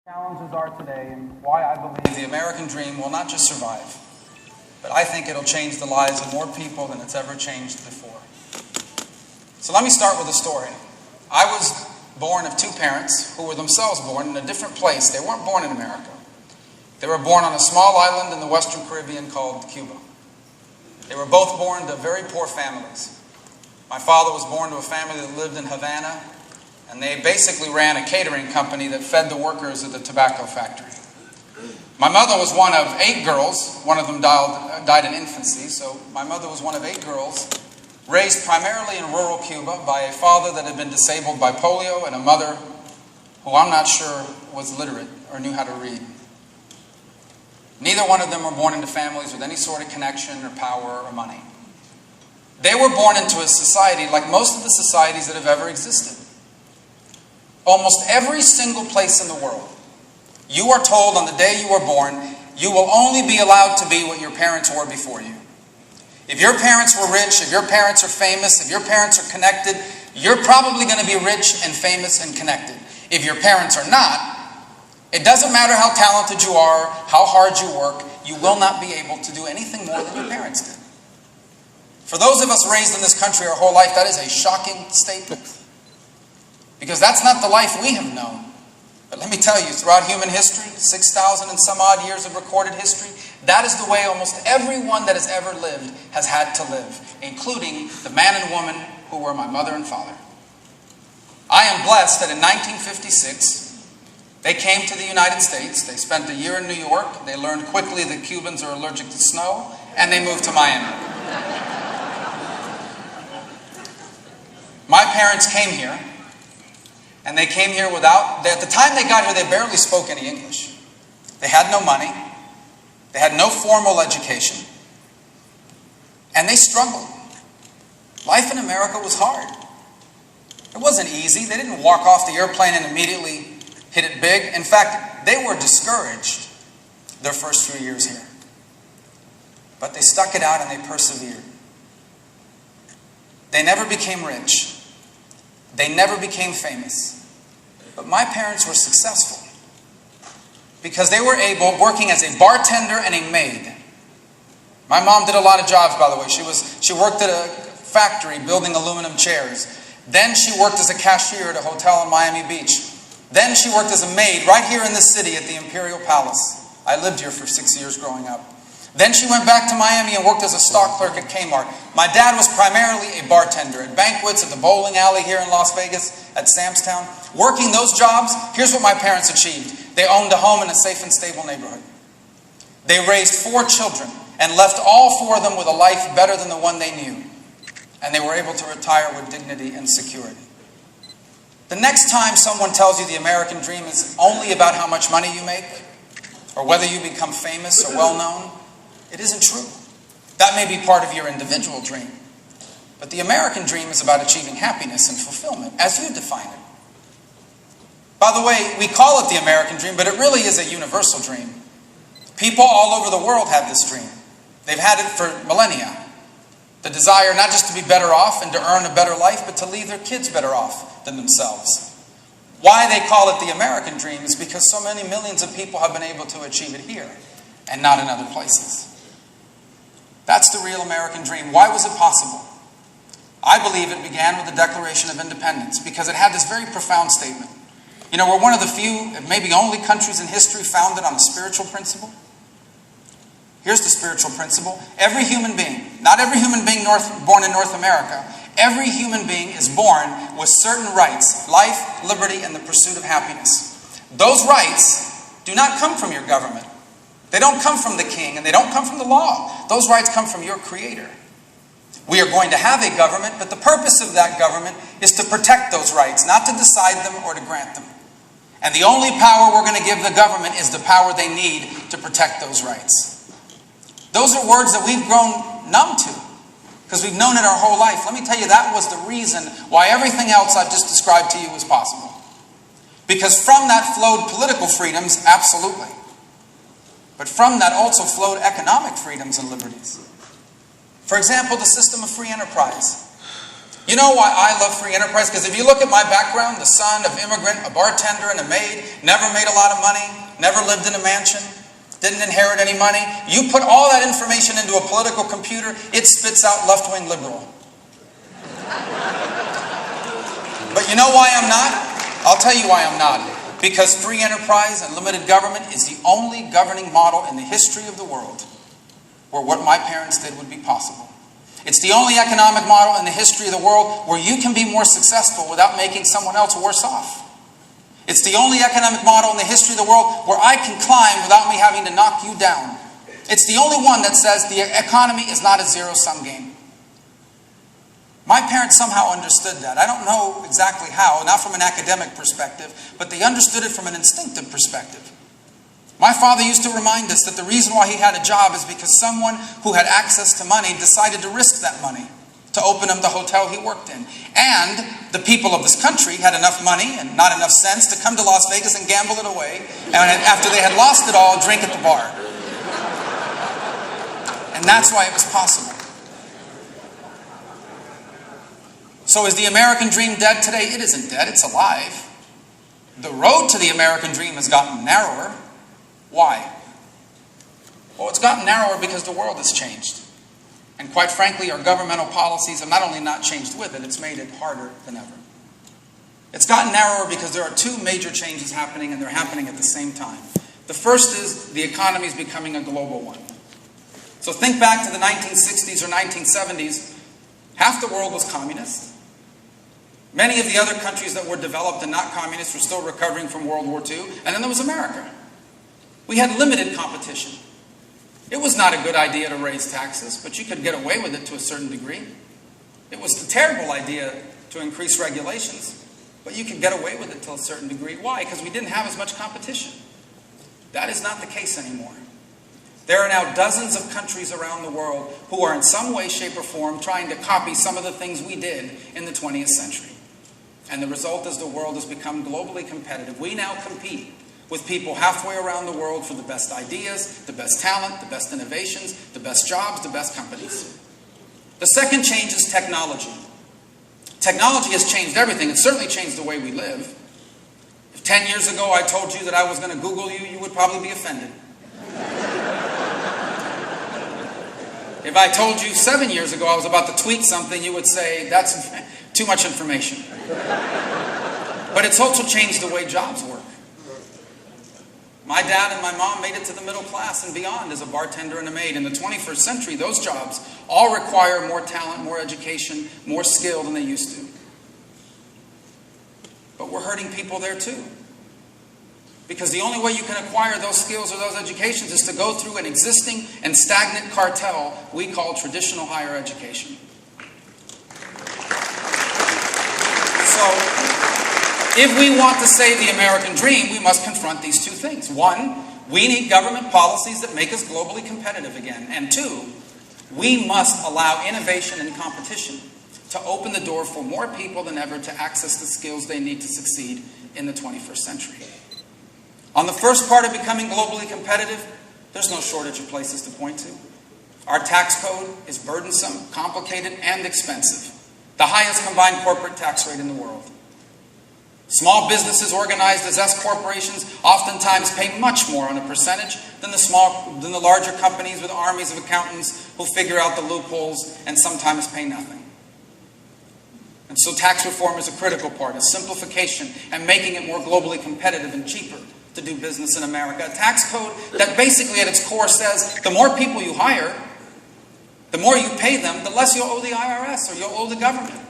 Challenges are today and why I believe the American dream will not just survive, but I think it'll change the lives of more people than it's ever changed before. So let me start with a story. I was born of two parents who were themselves born in a different place. They weren't born in America. They were born on a small island in the Western Caribbean called Cuba. They were both born to very poor families. My father was born to a family that lived in Havana, and they basically ran a catering company that fed the workers at the tobacco factory. My mother was one of 8 girls. One of them died in infancy, so my mother was one of 8 girls, raised primarily in rural Cuba by a father that had been disabled by polio and a mother who I'm not sure was literate or knew how to read. Neither one of them were born into families with any sort of connection or power or money. They were born into a society like most of the societies that have ever existed. Almost every single place in the world, you are told on the day you were born, you will only be allowed to be what your parents were before you. If your parents were rich, if your parents are famous, if your parents are connected, you're probably going to be rich and famous and connected. If your parents are not, it doesn't matter how talented you are, how hard you work, you will not be able to do anything more than your parents did. For those of us raised in this country our whole life, that is a shocking statement. Because that's not the life we have known. But let me tell you, throughout human history, 6,000 and some odd years of recorded history, that is the way almost everyone that has ever lived has had to live, including the man and woman who were my mother and father. I am blessed that in 1956, they came to the United States. They spent a year in New York. They learned quickly that Cubans are allergic to snow, and they moved to Miami. My parents came here. And they came here without, at the time they got here, they barely spoke any English. They had no money. They had no formal education. And they struggled. Life in America was hard. It wasn't easy. They didn't walk off the airplane and immediately hit it big. In fact, they were discouraged their first few years here. But they stuck it out and they persevered. They never became rich. They never became famous. But my parents were successful because they were able, working as a bartender and a maid. My mom did a lot of jobs, by the way. She worked at a factory building aluminum chairs. Then she worked as a cashier at a hotel in Miami Beach. Then she worked as a maid right here in the city at the Imperial Palace. I lived here for 6 years growing up. Then she went back to Miami and worked as a stock clerk at Kmart. My dad was primarily a bartender at banquets, at the bowling alley here in Las Vegas, at Sam's Town. Working those jobs, here's what my parents achieved. They owned a home in a safe and stable neighborhood. They raised 4 children and left all 4 of them with a life better than the one they knew. And they were able to retire with dignity and security. The next time someone tells you the American dream is only about how much money you make, or whether you become famous or well-known, it isn't true. That may be part of your individual dream. But the American dream is about achieving happiness and fulfillment, as you define it. By the way, we call it the American dream, but it really is a universal dream. People all over the world have this dream. They've had it for millennia. The desire not just to be better off and to earn a better life, but to leave their kids better off than themselves. Why they call it the American dream is because so many millions of people have been able to achieve it here and not in other places. That's the real American dream. Why was it possible? I believe it began with the Declaration of Independence because it had this very profound statement. You know, we're one of the few, maybe only countries in history founded on a spiritual principle. Here's the spiritual principle. Every human being, not every human being born in North America, every human being is born with certain rights: life, liberty, and the pursuit of happiness. Those rights do not come from your government. They don't come from the king, and they don't come from the law. Those rights come from your Creator. We are going to have a government, but the purpose of that government is to protect those rights, not to decide them or to grant them. And the only power we're going to give the government is the power they need to protect those rights. Those are words that we've grown numb to because we've known it our whole life. Let me tell you, that was the reason why everything else I've just described to you was possible. Because from that flowed political freedoms, absolutely. But from that also flowed economic freedoms and liberties. For example, the system of free enterprise. You know why I love free enterprise? Because if you look at my background, the son of immigrant, a bartender and a maid, never made a lot of money, never lived in a mansion, didn't inherit any money. You put all that information into a political computer, it spits out left-wing liberal. But you know why I'm not? I'll tell you why I'm not. Because free enterprise and limited government is the only governing model in the history of the world where what my parents did would be possible. It's the only economic model in the history of the world where you can be more successful without making someone else worse off. It's the only economic model in the history of the world where I can climb without me having to knock you down. It's the only one that says the economy is not a zero-sum game. My parents somehow understood that. I don't know exactly how, not from an academic perspective, but they understood it from an instinctive perspective. My father used to remind us that the reason why he had a job is because someone who had access to money decided to risk that money to open him the hotel he worked in. And the people of this country had enough money and not enough sense to come to Las Vegas and gamble it away, and after they had lost it all, drink at the bar. And that's why it was possible. So is the American dream dead today? It isn't dead, it's alive. The road to the American dream has gotten narrower. Why? Well, it's gotten narrower because the world has changed. And quite frankly, our governmental policies have not only not changed with it, it's made it harder than ever. It's gotten narrower because there are two major changes happening, and they're happening at the same time. The first is the economy is becoming a global one. So think back to the 1960s or 1970s. Half the world was communist. Many of the other countries that were developed and not communist were still recovering from World War II. And then there was America. We had limited competition. It was not a good idea to raise taxes, but you could get away with it to a certain degree. It was a terrible idea to increase regulations, but you could get away with it to a certain degree. Why? Because we didn't have as much competition. That is not the case anymore. There are now dozens of countries around the world who are in some way, shape, or form trying to copy some of the things we did in the 20th century. And the result is the world has become globally competitive. We now compete with people halfway around the world for the best ideas, the best talent, the best innovations, the best jobs, the best companies. The second change is technology. Technology has changed everything. It's certainly changed the way we live. If 10 years ago I told you that I was going to Google you, you would probably be offended. If I told you 7 years ago I was about to tweet something, you would say, that's too much information. But it's also changed the way jobs work. My dad and my mom made it to the middle class and beyond as a bartender and a maid. In the 21st century, those jobs all require more talent, more education, more skill than they used to. But we're hurting people there too. Because the only way you can acquire those skills or those educations is to go through an existing and stagnant cartel we call traditional higher education. So, if we want to save the American dream, we must confront these two things. One, we need government policies that make us globally competitive again. And two, we must allow innovation and competition to open the door for more people than ever to access the skills they need to succeed in the 21st century. On the first part of becoming globally competitive, there's no shortage of places to point to. Our tax code is burdensome, complicated, and expensive. The highest combined corporate tax rate in the world. Small businesses organized as S corporations oftentimes pay much more on a percentage than the larger companies with armies of accountants who figure out the loopholes and sometimes pay nothing. And so tax reform is a critical part, a simplification and making it more globally competitive and cheaper to do business in America. A tax code that basically at its core says the more people you hire, the more you pay them, the less you'll owe the IRS or you'll owe the government.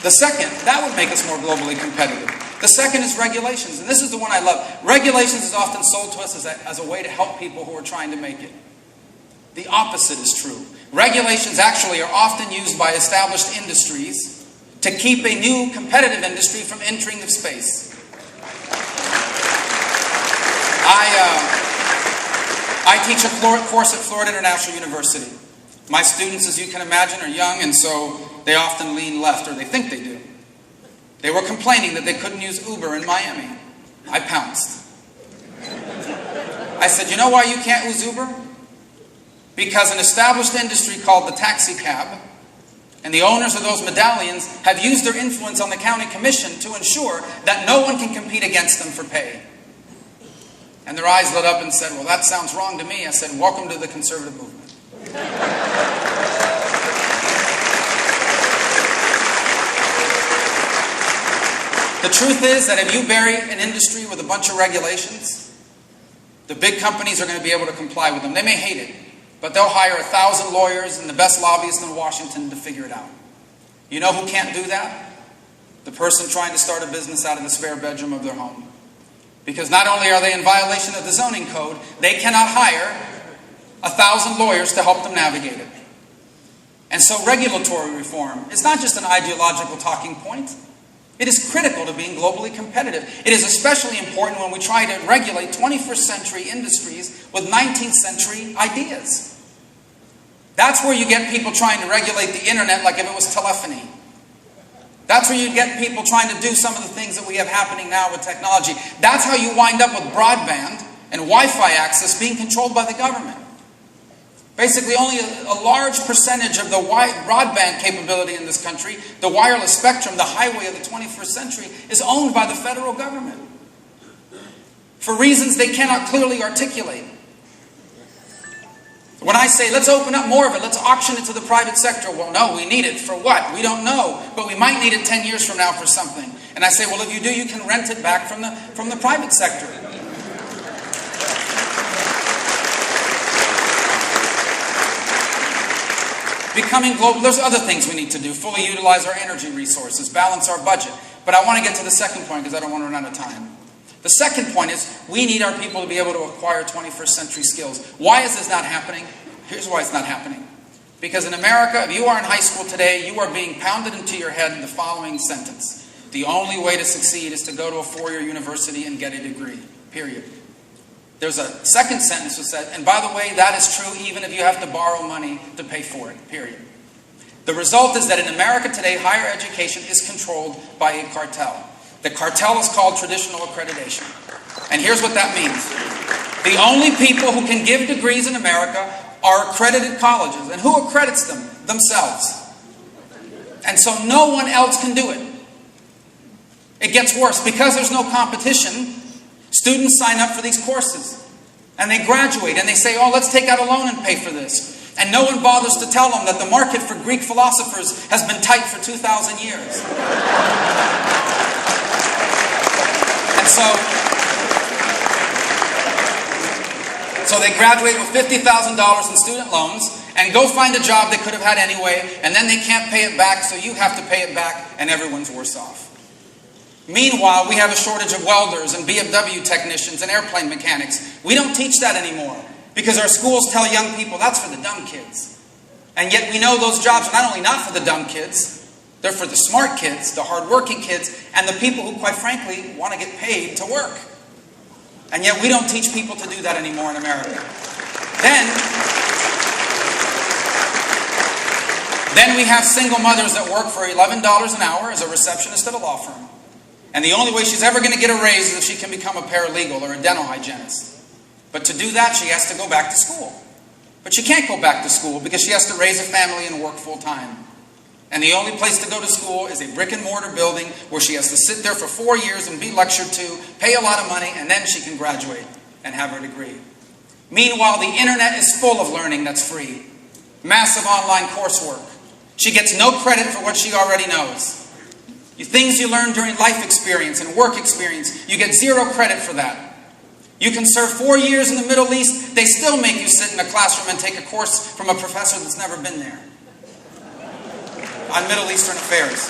The second, that would make us more globally competitive. The second is regulations, and this is the one I love. Regulations is often sold to us as a way to help people who are trying to make it. The opposite is true. Regulations actually are often used by established industries to keep a new competitive industry from entering the space. I teach a course at Florida International University. My students, as you can imagine, are young, and so they often lean left, or they think they do. They were complaining that they couldn't use Uber in Miami. I pounced. I said, you know why you can't use Uber? Because an established industry called the taxi cab And the owners of those medallions have used their influence on the county commission to ensure that no one can compete against them for pay. And their eyes lit up and said, well, that sounds wrong to me. I said, welcome to the conservative movement. The truth is that if you bury an industry with a bunch of regulations, the big companies are going to be able to comply with them. They may hate it, but they'll hire 1,000 lawyers and the best lobbyists in Washington to figure it out. You know who can't do that? The person trying to start a business out of the spare bedroom of their home. Because not only are they in violation of the zoning code, they cannot hire 1,000 lawyers to help them navigate it. And so regulatory reform is not just an ideological talking point. It is critical to being globally competitive. It is especially important when we try to regulate 21st century industries with 19th century ideas. That's where you get people trying to regulate the internet like if it was telephony. That's where you get people trying to do some of the things that we have happening now with technology. That's how you wind up with broadband and Wi-Fi access being controlled by the government. Basically, only a large percentage of the broadband capability in this country, the wireless spectrum, the highway of the 21st century, is owned by the federal government for reasons they cannot clearly articulate. When I say, let's open up more of it, let's auction it to the private sector. Well, no, we need it for what? We don't know, but we might need it 10 years from now for something. And I say, well, if you do, you can rent it back from the private sector. Becoming global, there's other things we need to do. Fully utilize our energy resources, balance our budget. But I want to get to the second point because I don't want to run out of time. The second point is we need our people to be able to acquire 21st century skills. Why is this not happening? Here's why it's not happening. Because in America, if you are in high school today, you are being pounded into your head the following sentence. The only way to succeed is to go to a four-year university and get a degree, period. There's a second sentence that said, and by the way, that is true even if you have to borrow money to pay for it, period. The result is that in America today, higher education is controlled by a cartel. The cartel is called traditional accreditation. And here's what that means. The only people who can give degrees in America are accredited colleges. And who accredits them? Themselves. And so no one else can do it. It gets worse. Because there's no competition, students sign up for these courses. And they graduate and they say, oh, let's take out a loan and pay for this. And no one bothers to tell them that the market for Greek philosophers has been tight for 2,000 years. And so they graduate with $50,000 in student loans and go find a job they could have had anyway, and then they can't pay it back, so you have to pay it back, and everyone's worse off. Meanwhile, we have a shortage of welders and BMW technicians and airplane mechanics. We don't teach that anymore because our schools tell young people that's for the dumb kids. And yet we know those jobs are not only not for the dumb kids, they're for the smart kids, the hard-working kids, and the people who, quite frankly, want to get paid to work. And yet we don't teach people to do that anymore in America. Then we have single mothers that work for $11 an hour as a receptionist at a law firm. And the only way she's ever going to get a raise is if she can become a paralegal or a dental hygienist. But to do that, she has to go back to school. But she can't go back to school because she has to raise a family and work full time. And the only place to go to school is a brick and mortar building where she has to sit there for 4 years and be lectured to, pay a lot of money, and then she can graduate and have her degree. Meanwhile, the internet is full of learning that's free. Massive online coursework. She gets no credit for what she already knows. Things you learn during life experience and work experience, you get 0 credit for that. You can serve 4 years in the Middle East, they still make you sit in a classroom and take a course from a professor that's never been there on Middle Eastern affairs.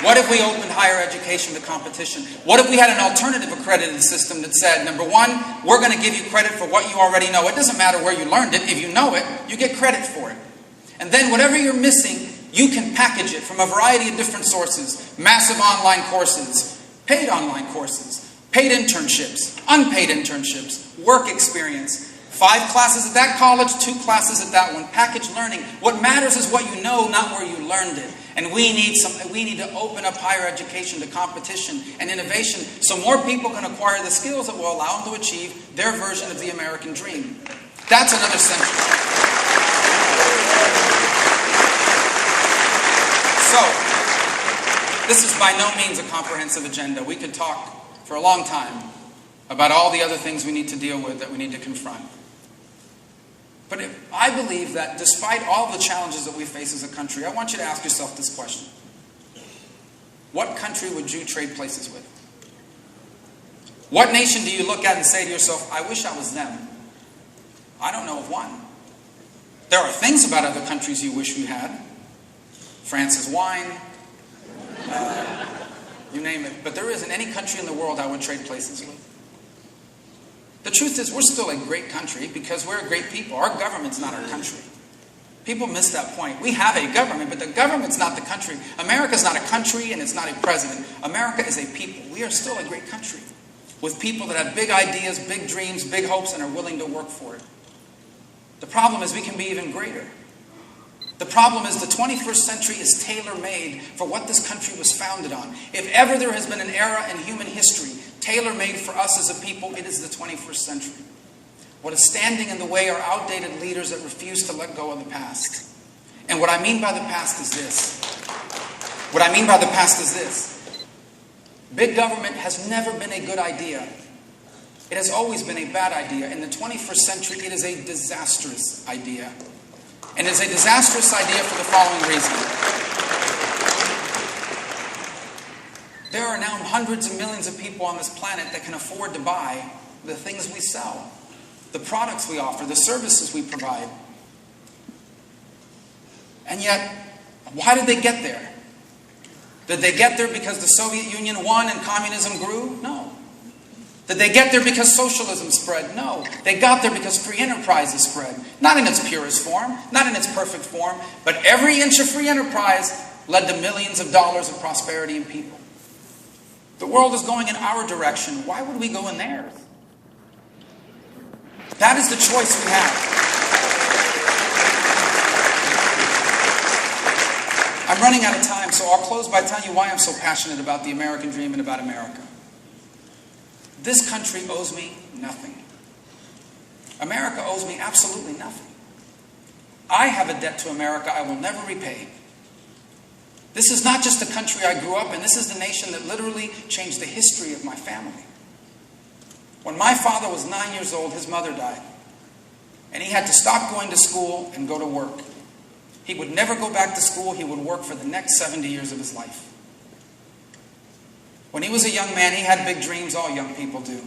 What if we opened higher education to competition? What if we had an alternative accredited system that said, number one, we're going to give you credit for what you already know. It doesn't matter where you learned it. If you know it, you get credit for it. And then whatever you're missing, you can package it from a variety of different sources. Massive online courses, paid online courses, paid internships, unpaid internships, work experience. 5 classes at that college, 2 classes at that one. Packaged learning. What matters is what you know, not where you learned it. And we need to open up higher education to competition and innovation so more people can acquire the skills that will allow them to achieve their version of the American dream. That's another century. So, this is by no means a comprehensive agenda. We could talk for a long time about all the other things we need to deal with, that we need to confront. But I believe that despite all the challenges that we face as a country, I want you to ask yourself this question. What country would you trade places with? What nation do you look at and say to yourself, I wish I was them? I don't know of one. There are things about other countries you wish you had. France's wine, you name it. But there isn't any country in the world I would trade places with. The truth is, we're still a great country because we're a great people. Our government's not our country. People miss that point. We have a government, but the government's not the country. America's not a country and it's not a president. America is a people. We are still a great country with people that have big ideas, big dreams, big hopes, and are willing to work for it. The problem is we can be even greater. The problem is the 21st century is tailor-made for what this country was founded on. If ever there has been an era in human history tailor-made for us as a people, it is the 21st century. What is standing in the way are outdated leaders that refuse to let go of the past. And what I mean by the past is this. What I mean by the past is this. Big government has never been a good idea. It has always been a bad idea. In the 21st century, it is a disastrous idea. And it is a disastrous idea for the following reason. There are now hundreds of millions of people on this planet that can afford to buy the things we sell, the products we offer, the services we provide. And yet, why did they get there? Did they get there because the Soviet Union won and communism grew? No. Did they get there because socialism spread? No. They got there because free enterprise is spread. Not in its purest form, not in its perfect form, but every inch of free enterprise led to millions of dollars of prosperity and people. The world is going in our direction. Why would we go in theirs? That is the choice we have. I'm running out of time, so I'll close by telling you why I'm so passionate about the American dream and about America. This country owes me nothing. America owes me absolutely nothing. I have a debt to America I will never repay. This is not just the country I grew up in. This is the nation that literally changed the history of my family. When my father was 9 years old, his mother died. And he had to stop going to school and go to work. He would never go back to school. He would work for the next 70 years of his life. When he was a young man, he had big dreams. All young people do.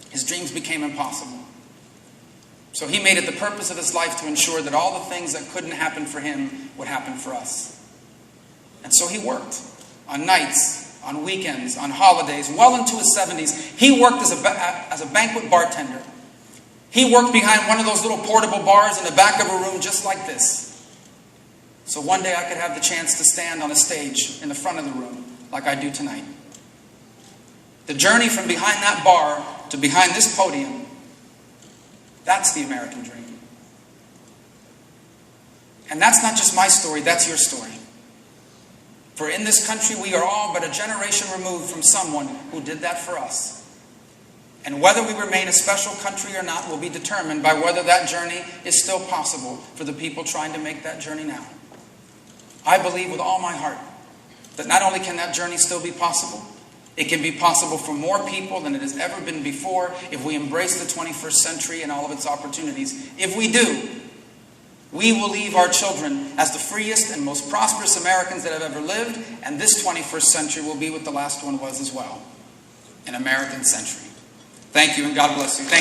His dreams became impossible. So he made it the purpose of his life to ensure that all the things that couldn't happen for him would happen for us. And so he worked on nights, on weekends, on holidays, well into his 70s. He worked as a banquet bartender. He worked behind one of those little portable bars in the back of a room just like this. So one day I could have the chance to stand on a stage in the front of the room like I do tonight. The journey from behind that bar to behind this podium, that's the American dream. And that's not just my story, that's your story. For in this country, we are all but a generation removed from someone who did that for us. And whether we remain a special country or not will be determined by whether that journey is still possible for the people trying to make that journey now. I believe with all my heart that not only can that journey still be possible, it can be possible for more people than it has ever been before if we embrace the 21st century and all of its opportunities. If we do, we will leave our children as the freest and most prosperous Americans that have ever lived, and this 21st century will be what the last one was as well, an American century. Thank you, and God bless you. Thank you.